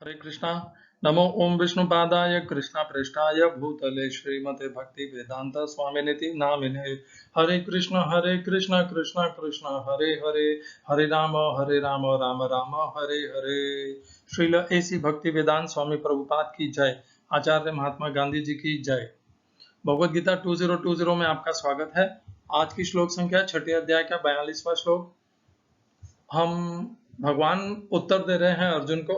हरे कृष्णा। नमो ओम विष्णुपादाय कृष्णा पृष्ठाय भूतले श्रीमते भक्ति वेदांत स्वामिनिति नामिने। हरे कृष्णा कृष्णा कृष्णा हरे हरे, हरे राम राम राम हरे हरे। श्रील एसी भक्ति वेदांत स्वामी प्रभुपाद की जय। आचार्य महात्मा गांधी जी की जय। भगवद गीता 2020 में आपका स्वागत है। आज की श्लोक संख्या छठे अध्याय का 42वां श्लोक। हम भगवान उत्तर दे रहे हैं अर्जुन को।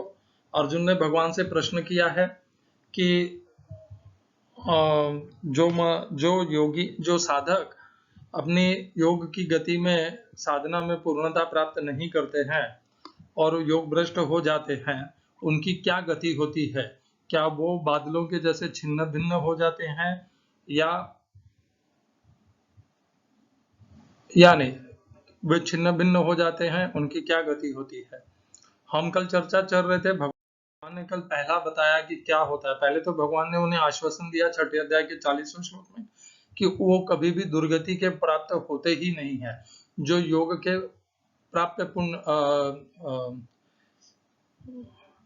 अर्जुन ने भगवान से प्रश्न किया है कि जो योगी, जो साधक अपनी योग की गति में, साधना में पूर्णता प्राप्त नहीं करते हैं और योग भ्रष्ट हो जाते हैं, उनकी क्या गति होती है? क्या वो बादलों के जैसे छिन्न भिन्न हो जाते हैं या नहीं? वे छिन्न भिन्न हो जाते हैं, उनकी क्या गति होती है? हम कल चर्चा चल रहे थे। भगवान ने कल पहला बताया कि क्या होता है। पहले तो भगवान ने उन्हें आश्वासन दिया छठे अध्याय के 40वें श्लोक में कि वो कभी भी दुर्गति के प्राप्त होते ही नहीं है। जो योग के प्राप्त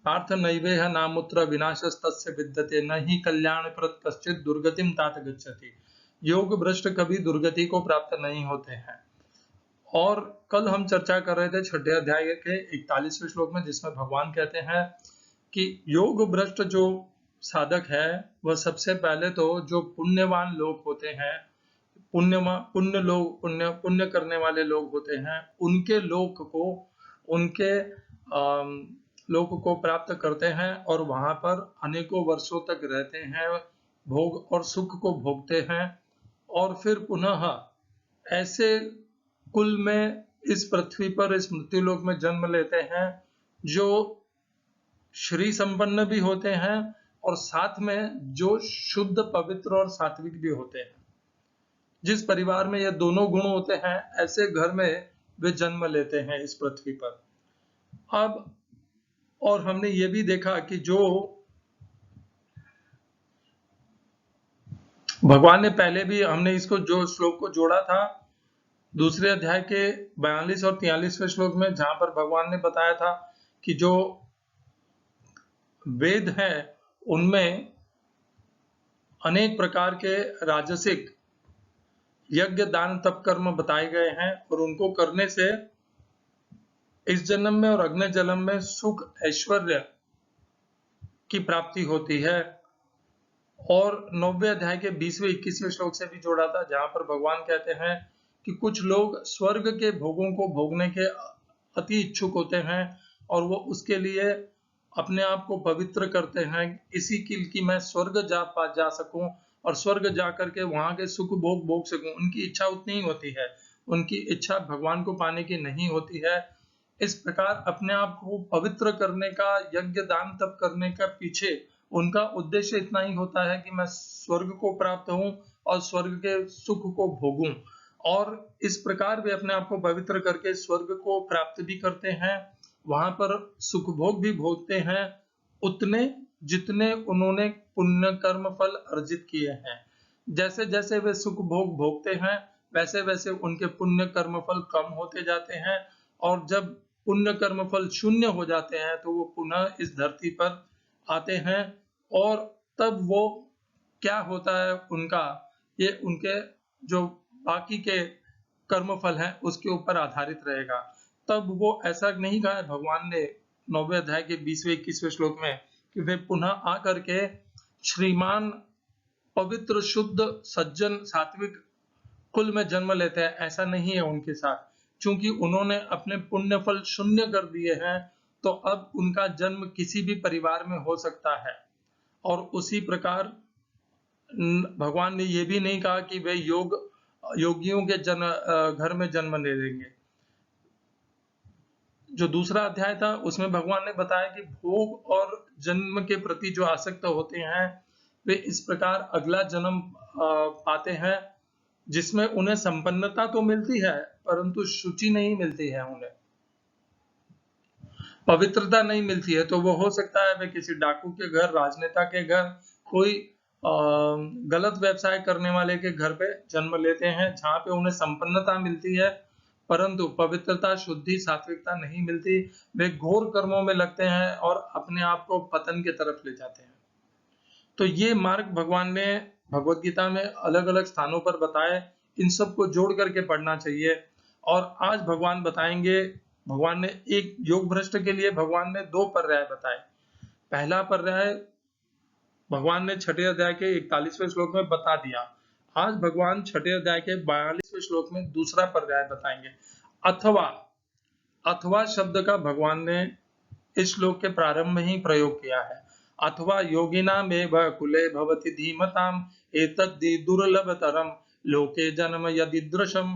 पार्थ नैवेह नामुत्र विनाशस्तस्य विद्यते न ही कल्याणप्रद कश्चित् दुर्गतिम तात गच्छति। योग भ्रष्ट कभी दुर्गति को प्राप्त नहीं होते हैं। और कल हम चर्चा कर रहे थे छठे अध्याय के 41वें श्लोक में, जिसमें भगवान कहते हैं कि योग भ्रष्ट जो साधक है वह सबसे पहले तो जो पुण्यवान लोग होते हैं, पुण्य करने वाले लोग होते हैं, उनके लोक को प्राप्त करते हैं और वहां पर अनेकों वर्षों तक रहते हैं, भोग और सुख को भोगते हैं और फिर पुनः ऐसे कुल में इस पृथ्वी पर, इस मृत्युलोक में जन्म लेते हैं जो श्री संपन्न भी होते हैं और साथ में जो शुद्ध, पवित्र और सात्विक भी होते हैं। जिस परिवार में ये दोनों गुण होते हैं, ऐसे घर में वे जन्म लेते हैं इस पृथ्वी पर। अब और हमने ये भी देखा कि जो भगवान ने पहले भी, हमने इसको जो श्लोक को जोड़ा था दूसरे अध्याय के 42 और 43वें श्लोक में, जहां पर भगवान ने बताया था कि जो वेद है उनमें अनेक प्रकार के राजसिक यज्ञ, दान, तप, कर्म बताए गए हैं और उनको करने से इस जन्म में और अगले जन्म में सुख, ऐश्वर्य की प्राप्ति होती है। और 9वें अध्याय के 20वें 21वें श्लोक से भी जोड़ा था, जहां पर भगवान कहते हैं कि कुछ लोग स्वर्ग के भोगों को भोगने के अति इच्छुक होते हैं और वो उसके लिए अपने आप को पवित्र करते हैं, इसी की मैं स्वर्ग जा सकूं और स्वर्ग जा करके वहां के सुख भोग सकूं। उनकी इच्छा उतनी ही होती है, उनकी इच्छा भगवान को पाने की नहीं होती है। इस प्रकार अपने आप को पवित्र करने का, यज्ञ, दान, तप करने का पीछे उनका उद्देश्य इतना ही होता है कि मैं स्वर्ग को प्राप्त हूं और स्वर्ग के सुख को भोगूं। और इस प्रकार वे अपने आप को पवित्र करके स्वर्ग को प्राप्त भी करते हैं, वहां पर सुख भोग भी भोगते हैं, उतने जितने उन्होंने पुण्य कर्म फल अर्जित किए हैं। जैसे जैसे वे सुख भोग भोगते हैं, वैसे वैसे उनके पुण्य कर्म फल कम होते जाते हैं और जब पुण्य कर्म फल शून्य हो जाते हैं तो वो पुनः इस धरती पर आते हैं। और तब वो क्या होता है उनका, ये उनके जो बाकी के कर्म फल हैं उसके ऊपर आधारित रहेगा। तब वो ऐसा नहीं कहा है भगवान ने 9वें अध्याय के 20वें 21वें श्लोक में कि वे पुनः आकर के श्रीमान, पवित्र, शुद्ध, सज्जन, सात्विक कुल में जन्म लेते हैं। ऐसा नहीं है उनके साथ, क्योंकि उन्होंने अपने पुण्य फल शून्य कर दिए हैं तो अब उनका जन्म किसी भी परिवार में हो सकता है। और उसी प्रकार भगवान ने यह भी नहीं कहा कि वे योगियों के घर में जन्म ले लेंगे। जो दूसरा अध्याय था उसमें भगवान ने बताया कि भोग और जन्म के प्रति जो आसक्त होते हैं वे इस प्रकार अगला जन्म पाते हैं, जिसमें उन्हें संपन्नता तो मिलती है परंतु शुचि नहीं मिलती है, उन्हें पवित्रता नहीं मिलती है। तो वो हो सकता है वे किसी डाकू के घर, राजनेता के घर, कोई गलत व्यवसाय करने वाले के घर पे जन्म लेते हैं, जहां पे उन्हें संपन्नता मिलती है परंतु पवित्रता, शुद्धि, सात्विकता नहीं मिलती। वे घोर कर्मों में लगते हैं और अपने आप को पतन की तरफ ले जाते हैं। तो ये मार्ग भगवान ने भगवत गीता में अलग अलग स्थानों पर बताए। इन सब को जोड़ करके पढ़ना चाहिए। और आज भगवान बताएंगे, भगवान ने एक योग भ्रष्ट के लिए भगवान ने 2 पर्याय बताए। पहला पर्याय भगवान ने छठे अध्याय के 41वें श्लोक में बता दिया। आज भगवान छठे अध्याय के 42वें श्लोक में दूसरा पर्याय बताएंगे। अथवा, अथवा शब्द का भगवान ने इस श्लोक के प्रारंभ में ही प्रयोग किया है। अथवा योगिनामेव कुले भवति धीमताम एतद्धि दुर्लभतरम लोके जन्म यदिदृशम।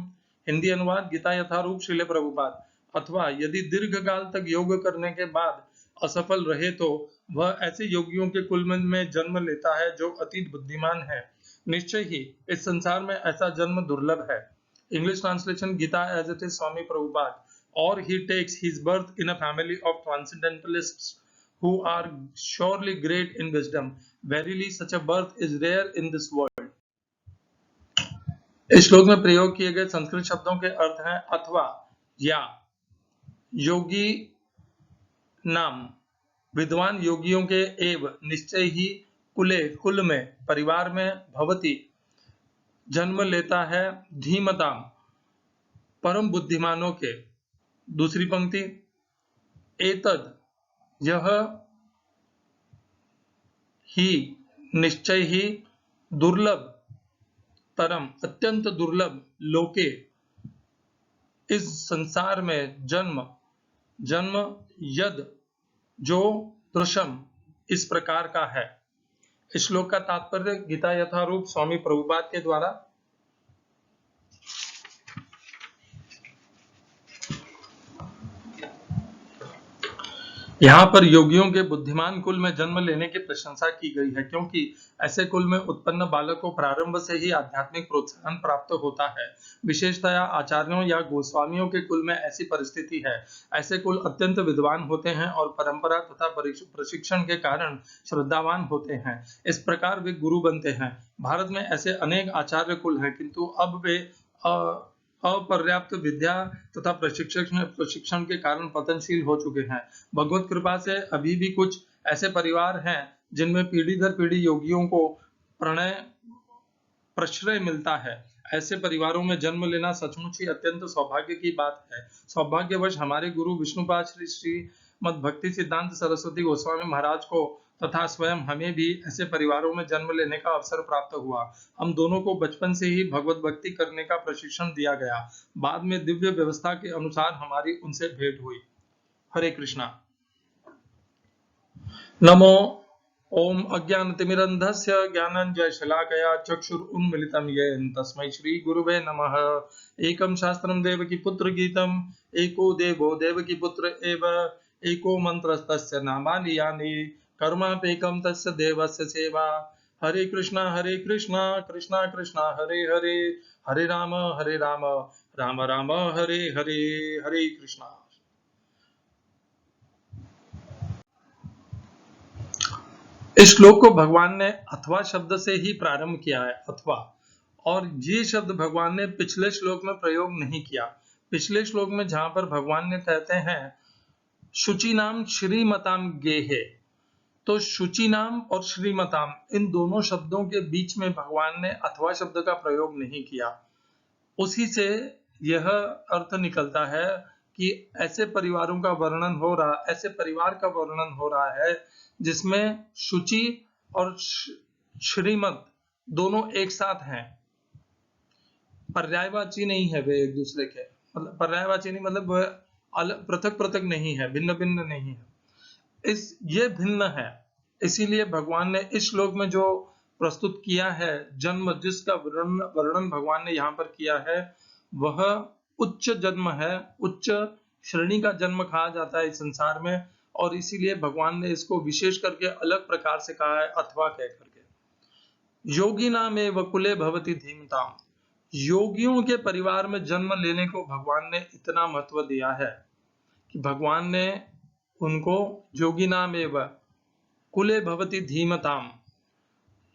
हिंदी अनुवाद गीता यथारूप श्रील प्रभुपाद। अथवा यदि दीर्घ काल तक योग करने के बाद असफल रहे तो वह ऐसे योगियों के कुल में जन्म लेता है जो अतीत बुद्धिमान है। निश्चय ही इस संसार में ऐसा जन्म दुर्लभ है। English translation Gita as it is Swami Prabhupada. Or he takes his birth in a family of transcendentalists who are surely great in wisdom. Verily such a birth is rare in this world. इस श्लोक में प्रयोग किए गए संस्कृत शब्दों के अर्थ हैं अथवा या, योगी नाम विद्वान योगियों के, एव निश्चय ही, कुले कुल में, परिवार में, भवति जन्म लेता है, धीमताम परम बुद्धिमानों के। दूसरी पंक्ति, एतद यह, ही निश्चय ही, दुर्लभ तरम अत्यंत दुर्लभ, लोके इस संसार में, जन्म जन्म, यद जो, दृशम इस प्रकार का है। इस श्लोक का तात्पर्य गीता यथारूप स्वामी प्रभुपाद के द्वारा यहाँ पर योगियों के बुद्धिमान कुल में जन्म लेने की प्रशंसा की गई है, क्योंकि ऐसे कुल में उत्पन्न बालक को प्रारंभ से ही आध्यात्मिक प्रोत्साहन प्राप्त होता है। विशेषतया आचार्यों या गोस्वामियों के कुल में ऐसी परिस्थिति है। ऐसे कुल अत्यंत विद्वान होते हैं और परंपरा तथा प्रशिक्षण के कारण श्रद्धावान होते हैं। इस प्रकार वे गुरु बनते हैं। भारत में ऐसे अनेक आचार्य कुल हैं, किंतु अब वे अपर्याप्त विद्या तथा प्रशिक्षण के कारण पतनशील हो चुके हैं। भगवत कृपा से अभी भी कुछ ऐसे परिवार हैं जिनमें पीढ़ी दर पीढ़ी योगियों को प्रश्रय मिलता है। ऐसे परिवारों में जन्म लेना सचमुच ही अत्यंत सौभाग्य की बात है। सौभाग्यवश हमारे गुरु विष्णुपाद श्री श्रीमद् भक्ति सिद्धांत सरस्वती गोस्वामी महाराज को तथा स्वयं हमें भी ऐसे परिवारों में जन्म लेने का अवसर प्राप्त हुआ। हम दोनों को बचपन से ही भगवत भक्ति करने का प्रशिक्षण दिया गया। बाद में दिव्य व्यवस्था के अनुसार हमारी उनसे भेंट हुई। हरे कृष्णा। नमो ओम अज्ञानतिमिरन्धस्य ज्ञानञ्जनशलाकया चक्षुरुन्मीलितं येन तस्मै श्री गुरुवे नमः। एकं शास्त्रं देवकी पुत्र गीतम्, एको देवो देवकी पुत्र एव, एको मंत्रस्तस्य नामानि यानि, कर्मापेकं तस्य देवस्य सेवा। हरे कृष्णा कृष्णा कृष्णा हरे हरे, हरे राम राम राम हरे हरे। हरे कृष्णा। इस श्लोक को भगवान ने अथवा शब्द से ही प्रारंभ किया है, अथवा। और ये शब्द भगवान ने पिछले श्लोक में प्रयोग नहीं किया। पिछले श्लोक में जहां पर भगवान ने कहते हैं शुचि नाम श्रीमताम गेहे, तो शुचि नाम और श्रीमताम इन दोनों शब्दों के बीच में भगवान ने अथवा शब्द का प्रयोग नहीं किया। उसी से यह अर्थ निकलता है कि ऐसे परिवारों का वर्णन हो रहा, ऐसे परिवार का वर्णन हो रहा है जिसमें शुचि और श्रीमत दोनों एक साथ हैं। पर्यायवाची नहीं है वे एक दूसरे के, मतलब पर्यायवाची नहीं, मतलब पृथक पृथक नहीं है, भिन्न भिन्न नहीं है। ये भिन्न है। इसीलिए भगवान ने इस श्लोक में जो प्रस्तुत किया है, जन्म जिसका वर्णन भगवान ने यहाँ पर किया है, वह उच्च जन्म है, उच्च श्रेणी का जन्म कहा जाता है इस संसार में। और इसीलिए भगवान ने इसको विशेष करके अलग प्रकार से कहा है, अथवा कह करके। योगी नाम वकुले भवति धीमताम, योगियों के परिवार में जन्म लेने को भगवान ने इतना महत्व दिया है कि भगवान ने उनको योगी नाम एवं कुले भवति धीमताम,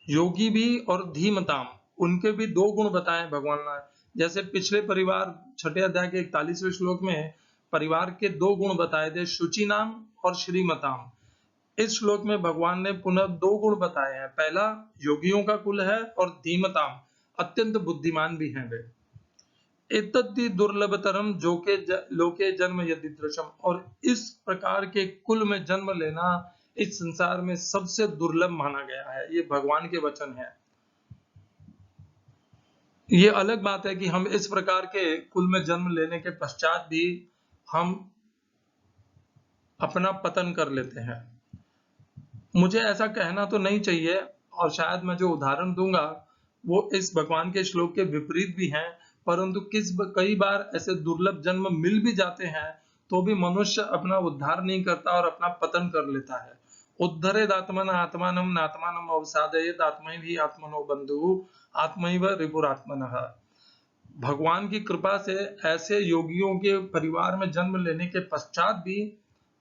योगी भी और धीमताम, उनके भी 2 गुण बताए भगवान ने। जैसे पिछले परिवार 6 अध्याय के 41वें श्लोक में परिवार के 2 गुण बताए थे, शुचि नाम और श्रीमताम। इस श्लोक में भगवान ने पुनः 2 गुण बताए हैं। पहला योगियों का कुल है और धीमताम, अत्यंत बुद्धिमान भी हैं वे। एतद्धि दुर्लभतरम जोके लोके जन्म यदिदृशम, और इस प्रकार के कुल में जन्म लेना इस संसार में सबसे दुर्लभ माना गया है। ये भगवान के वचन है। ये अलग बात है कि हम इस प्रकार के कुल में जन्म लेने के पश्चात भी हम अपना पतन कर लेते हैं। मुझे ऐसा कहना तो नहीं चाहिए, और शायद मैं जो उदाहरण दूंगा वो इस भगवान के श्लोक के विपरीत भी हैं, परंतु कई बार ऐसे दुर्लभ जन्म मिल भी जाते हैं तो भी मनुष्य अपना उद्धार नहीं करता और अपना पतन कर लेता है। उद्धरेद आत्मन आत्मानम नात्मानम अवसादयेत आत्मैव आत्मनो बंधु आत्मैव रिपुरात्मनः। भगवान की कृपा से ऐसे योगियों के परिवार में जन्म लेने के पश्चात भी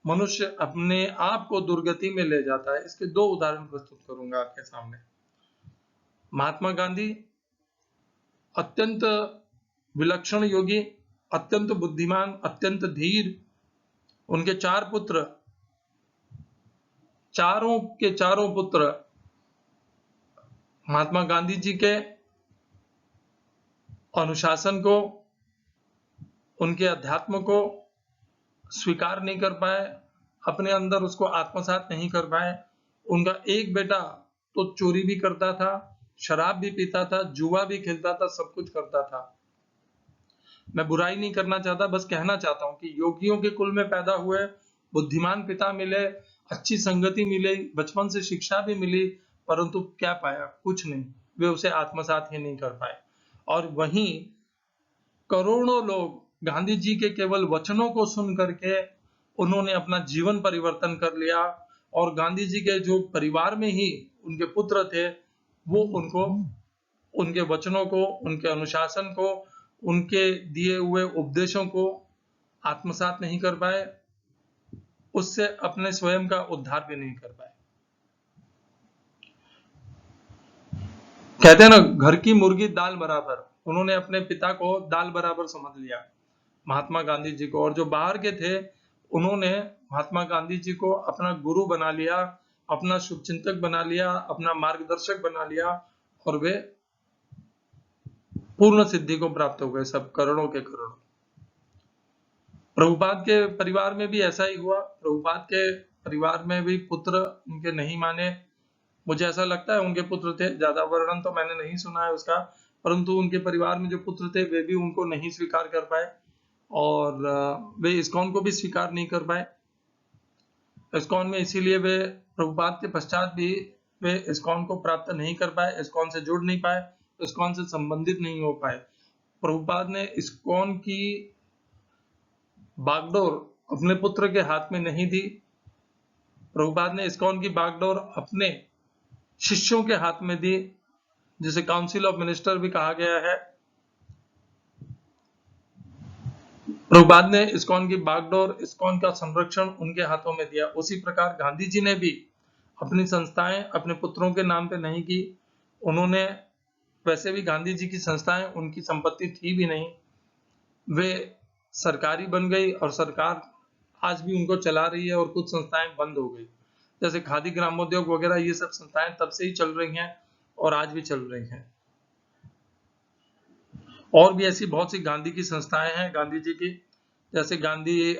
मनुष्य अपने आप को दुर्गति में ले जाता है। इसके 2 उदाहरण प्रस्तुत करूंगा आपके सामने। महात्मा गांधी अत्यंत विलक्षण योगी, अत्यंत बुद्धिमान, अत्यंत धीर। उनके 4 पुत्र, चारों के चारों पुत्र महात्मा गांधी जी के अनुशासन को, उनके अध्यात्म को स्वीकार नहीं कर पाए, अपने अंदर उसको आत्मसात नहीं कर पाए। उनका एक बेटा तो चोरी भी करता था, शराब भी पीता था, जुआ भी खेलता था, सब कुछ करता था। मैं बुराई नहीं करना चाहता, बस कहना चाहता हूं कि योगियों के कुल में पैदा हुए, बुद्धिमान पिता मिले, अच्छी संगति मिली, बचपन से शिक्षा भी मिली, परंतु क्या पाया? कुछ नहीं। वे उसे आत्मसात ही नहीं कर पाए। और वहीं करोड़ों लोग गांधी जी के केवल वचनों को सुन करके उन्होंने अपना जीवन परिवर्तन कर लिया, और गांधी जी के जो परिवार में ही उनके पुत्र थे वो उनको, उनके वचनों को, उनके अनुशासन को, उनके दिए हुए उपदेशों को आत्मसात नहीं कर पाए, उससे अपने स्वयं का उद्धार भी नहीं कर पाए। कहते हैं ना, घर की मुर्गी दाल बराबर। उन्होंने अपने पिता को दाल बराबर समझ लिया, महात्मा गांधी जी को। और जो बाहर के थे उन्होंने महात्मा गांधी जी को अपना गुरु बना लिया, अपना शुभचिंतक बना लिया, अपना मार्गदर्शक बना लिया, और वे पूर्ण सिद्धि को प्राप्त हो गए, सब करोड़ों के करोड़ों। प्रभुपाद के परिवार में भी ऐसा ही हुआ। प्रभुपाद के परिवार में भी पुत्र उनके नहीं माने। मुझे ऐसा लगता है उनके पुत्र थे, ज्यादा वर्णन तो मैंने नहीं सुना है उसका, परंतु उनके परिवार में जो पुत्र थे वे भी उनको नहीं स्वीकार कर पाए, और वे इस्कॉन को भी स्वीकार नहीं कर पाए। इस्कॉन में इसीलिए वे प्रभुपाद के पश्चात भी वे इस्कॉन को प्राप्त नहीं कर पाए, इस्कॉन से जुड़ नहीं पाए, इस्कॉन से संबंधित नहीं हो पाए। प्रभुपाद ने इस्कॉन की बागडोर अपने पुत्र के हाथ में नहीं दी। प्रभुपाद ने इस्कॉन की बागडोर अपने शिष्यों के हाथ में दी, जिसे काउंसिल ऑफ मिनिस्टर भी कहा गया है। प्रभुपाद ने इस्कॉन की बागडोर, इस्कॉन का संरक्षण उनके हाथों में दिया। उसी प्रकार गांधी जी ने भी अपनी संस्थाएं अपने पुत्रों के नाम पे नहीं की। उन्होंने, वैसे भी गांधी जी की संस्थाएं उनकी संपत्ति थी भी नहीं, वे सरकारी बन गई, और सरकार आज भी उनको चला रही है, और कुछ संस्थाएं बंद हो गई, जैसे खादी ग्रामोद्योग वगैरह। ये सब संस्थाएं तब से ही चल रही हैं और आज भी चल रही हैं। और भी ऐसी बहुत सी गांधी की संस्थाएं हैं गांधी जी की, जैसे गांधी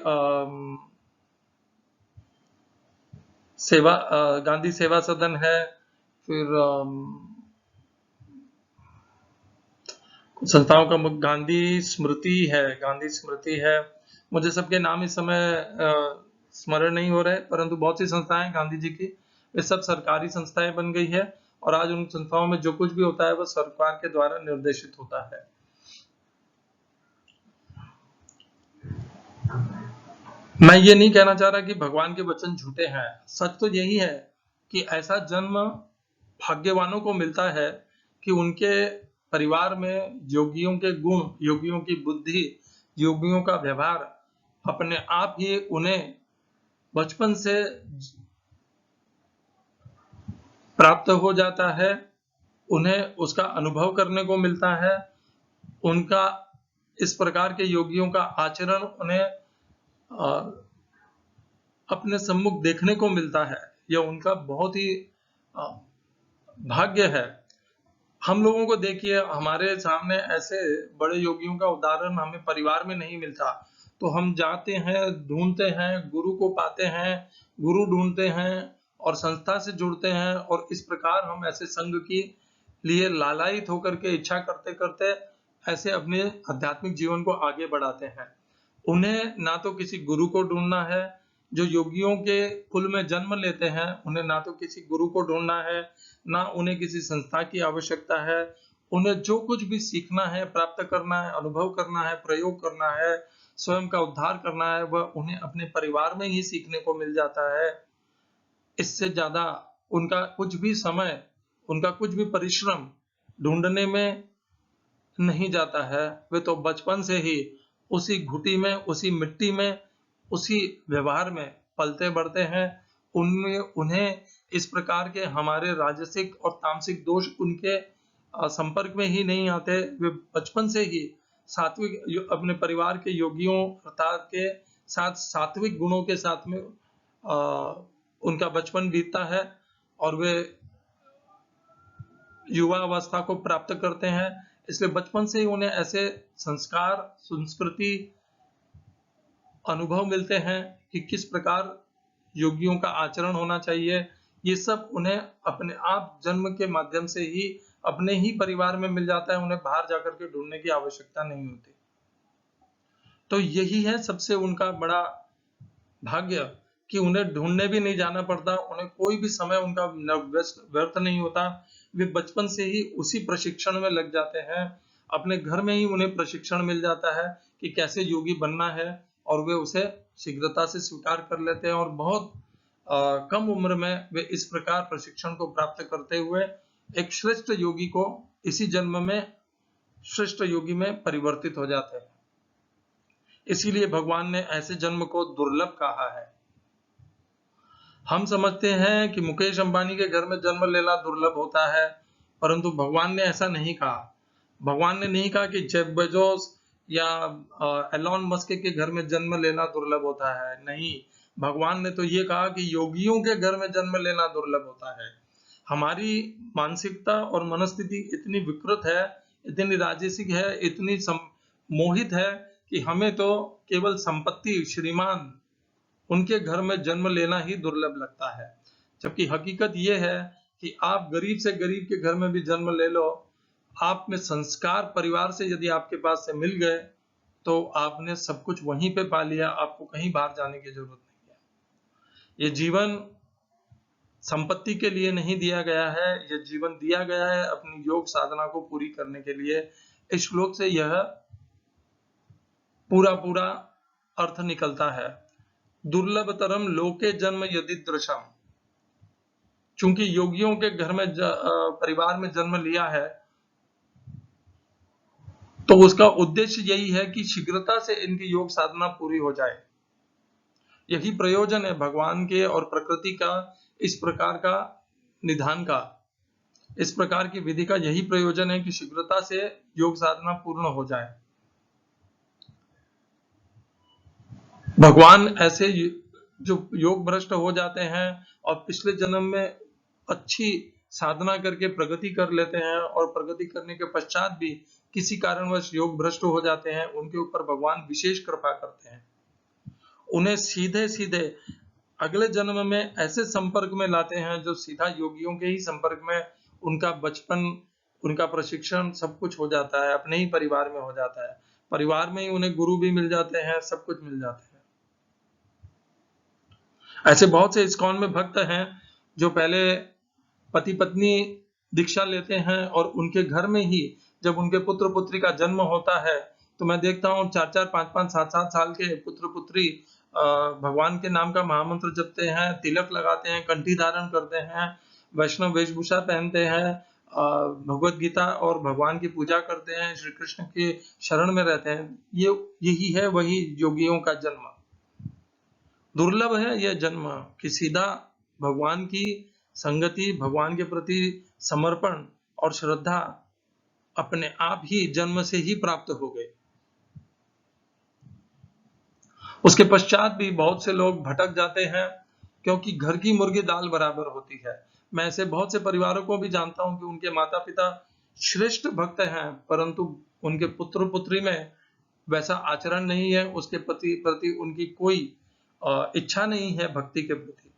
सेवा सदन है, फिर संस्थाओं का गांधी स्मृति है, गांधी स्मृति है। मुझे सबके नाम इस समय स्मरण नहीं हो रहे, परंतु बहुत सी संस्थाएं गांधी जी की, वे सब सरकारी संस्थाएं बन गई है, और आज उन संस्थाओं में जो कुछ भी होता है वह सरकार के द्वारा निर्देशित होता है। मैं ये नहीं कहना चाह रहा कि भगवान के वचन झूठे हैं। सच तो यही है कि ऐसा जन्म भाग्यवानों को मिलता है कि उनके परिवार में योगियों के गुण, योगियों की बुद्धि, योगियों का व्यवहार अपने आप ही उन्हें बचपन से प्राप्त हो जाता है, उन्हें उसका अनुभव करने को मिलता है, उनका इस प्रकार के योगियों का आचरण उन्हें अपने सम्मुख देखने को मिलता है। यह उनका बहुत ही भाग्य है। हम लोगों को देखिए, हमारे सामने ऐसे बड़े योगियों का उदाहरण हमें परिवार में नहीं मिलता, तो हम जाते हैं, ढूंढते हैं, गुरु को पाते हैं, गुरु ढूंढते हैं और संस्था से जुड़ते हैं, और इस प्रकार हम ऐसे संघ की लिए लालायित होकर के इच्छा करते करते ऐसे अपने आध्यात्मिक जीवन को आगे बढ़ाते हैं। उन्हें ना तो किसी गुरु को ढूंढना है, जो योगियों के कुल में जन्म लेते हैं उन्हें ना तो किसी गुरु को ढूंढना है, ना उन्हें किसी संस्था की आवश्यकता है। उन्हें जो कुछ भी सीखना है, प्राप्त करना है, अनुभव करना है, प्रयोग करना है, स्वयं का उद्धार करना है, वह उन्हें अपने परिवार में ही सीखने को मिल जाता है। इससे ज्यादा उनका कुछ भी समय, उनका कुछ भी परिश्रम ढूंढने में नहीं जाता है। वे तो बचपन से ही उसी घुटी में, उसी मिट्टी में, उसी व्यवहार में पलते बढ़ते हैं। उन्हें इस प्रकार के हमारे राजसिक और तामसिक दोष उनके संपर्क में ही नहीं आते। वे बचपन से ही सात्विक, अपने परिवार के योगियों अर्थात के साथ सात्विक गुणों के साथ में उनका बचपन बीतता है और वे युवा अवस्था को प्राप्त करते हैं। इसलिए बचपन से ही उन्हें ऐसे संस्कार, संस्कृति, अनुभव मिलते हैं कि किस प्रकार योगियों का आचरण होना चाहिए। ये सब उन्हें अपने आप जन्म के माध्यम से ही अपने ही परिवार में मिल जाता है, उन्हें बाहर जाकर के ढूंढने की आवश्यकता नहीं होती। तो यही है सबसे उनका बड़ा भाग्य कि उन्हें ढूंढने भी नहीं जाना पड़ता, उन्हें कोई भी समय उनका व्यर्थ नहीं होता। वे बचपन से ही उसी प्रशिक्षण में लग जाते हैं। अपने घर में ही उन्हें प्रशिक्षण मिल जाता है कि कैसे योगी बनना है, और वे उसे शीघ्रता से स्वीकार कर लेते हैं और बहुत कम उम्र में वे इस प्रकार प्रशिक्षण को प्राप्त करते हुए एक श्रेष्ठ योगी को इसी जन्म में श्रेष्ठ योगी में परिवर्तित हो जाते हैं। इसीलिए भगवान ने ऐसे जन्म को दुर्लभ कहा है। हम समझते हैं कि मुकेश अंबानी के घर में जन्म लेना दुर्लभ होता है, परंतु भगवान ने ऐसा नहीं कहा। भगवान ने नहीं कहा कि जेफ बेजोस या एलॉन मस्क के घर में जन्म लेना दुर्लभ होता है। नहीं, भगवान ने तो ये कहा कि योगियों के घर में जन्म लेना दुर्लभ होता है। हमारी मानसिकता और मनस्थिति इतनी विकृत है, इतनी राजसिक है, इतनी मोहित है कि हमें तो केवल संपत्ति, श्रीमान, उनके घर में जन्म लेना ही दुर्लभ लगता है। जबकि हकीकत यह है कि आप गरीब से गरीब के घर में भी जन्म ले लो, आप में संस्कार परिवार से यदि आपके पास से मिल गए तो आपने सब कुछ वहीं पे पा लिया, आपको कहीं बाहर जाने की जरूरत नहीं है। ये जीवन संपत्ति के लिए नहीं दिया गया है, ये जीवन दिया गया है अपनी योग साधना को पूरी करने के लिए। इस श्लोक से यह पूरा अर्थ निकलता है। दुर्लभतरम लोके जन्म यदि दृशम। चूंकि योगियों के घर में परिवार में जन्म लिया है, तो उसका उद्देश्य यही है कि शीघ्रता से इनकी योग साधना पूरी हो जाए। यही प्रयोजन है भगवान के और प्रकृति का इस प्रकार का निधान का, इस प्रकार की विधि का यही प्रयोजन है कि शीघ्रता से योग साधना पूर्ण हो जाए। भगवान ऐसे जो योग भ्रष्ट हो जाते हैं और पिछले जन्म में अच्छी साधना करके प्रगति कर लेते हैं और प्रगति करने के पश्चात भी किसी कारणवश योग भ्रष्ट हो जाते हैं, उनके ऊपर भगवान विशेष कृपा करते हैं। उन्हें सीधे सीधे अगले जन्म में ऐसे संपर्क में लाते हैं जो सीधा योगियों के ही संपर्क में उनका बचपन, उनका प्रशिक्षण सब कुछ हो जाता है, अपने ही परिवार में हो जाता है। परिवार में ही उन्हें गुरु भी मिल जाते हैं, सब कुछ मिल जाता है। ऐसे बहुत से इस्कॉन में भक्त हैं जो पहले पति पत्नी दीक्षा लेते हैं और उनके घर में ही जब उनके पुत्र पुत्री का जन्म होता है तो मैं देखता हूँ 4-4, 5-5, 7-7 साल के पुत्र पुत्री भगवान के नाम का महामंत्र जपते हैं, तिलक लगाते हैं, कंठी धारण करते हैं, वैष्णव वेशभूषा पहनते हैं, भगवत गीता और भगवान की पूजा करते हैं, श्री कृष्ण के शरण में रहते हैं। यही है वही योगियों का जन्म। दुर्लभ है यह जन्म कि सीधा भगवान की संगति, भगवान के प्रति समर्पण और श्रद्धा अपने आप ही जन्म से ही प्राप्त हो गए। उसके पश्चात भी बहुत से लोग भटक जाते हैं, क्योंकि घर की मुर्गी दाल बराबर होती है। मैं ऐसे बहुत से परिवारों को भी जानता हूं कि उनके माता पिता श्रेष्ठ भक्त हैं, परंतु उनके पुत्र पुत्री में वैसा आचरण नहीं है, उसके प्रति उनकी कोई इच्छा नहीं है भक्ति के प्रति।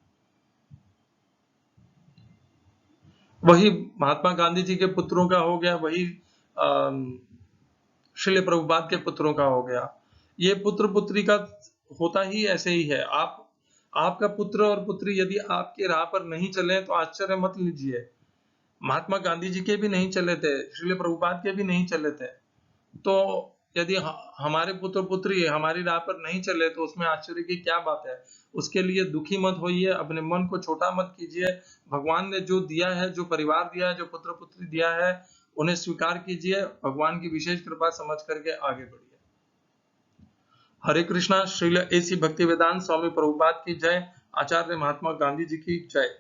वही महात्मा गांधी जी के पुत्रों का हो गया, वही श्रील प्रभुपाद के पुत्रों का हो गया। ये पुत्र पुत्री का होता ही ऐसे ही है। आपका पुत्र और पुत्री यदि आपके राह पर नहीं चले तो आश्चर्य मत लीजिए। महात्मा गांधी जी के भी नहीं चले थे, श्रील प्रभुपाद के भी नहीं चले थे। तो यदि हमारे पुत्र पुत्री हमारी राह पर नहीं चले तो उसमें आश्चर्य की क्या बात है। उसके लिए दुखी मत होइए, अपने मन को छोटा मत कीजिए। भगवान ने जो दिया है, जो परिवार दिया है, जो पुत्र पुत्री दिया है, उन्हें स्वीकार कीजिए, भगवान की विशेष कृपा समझ करके आगे बढ़िए। हरे कृष्णा। श्रील एसी भक्ति वेदांत स्वामी प्रभुपाद की जय। आचार्य महात्मा गांधी जी की जय।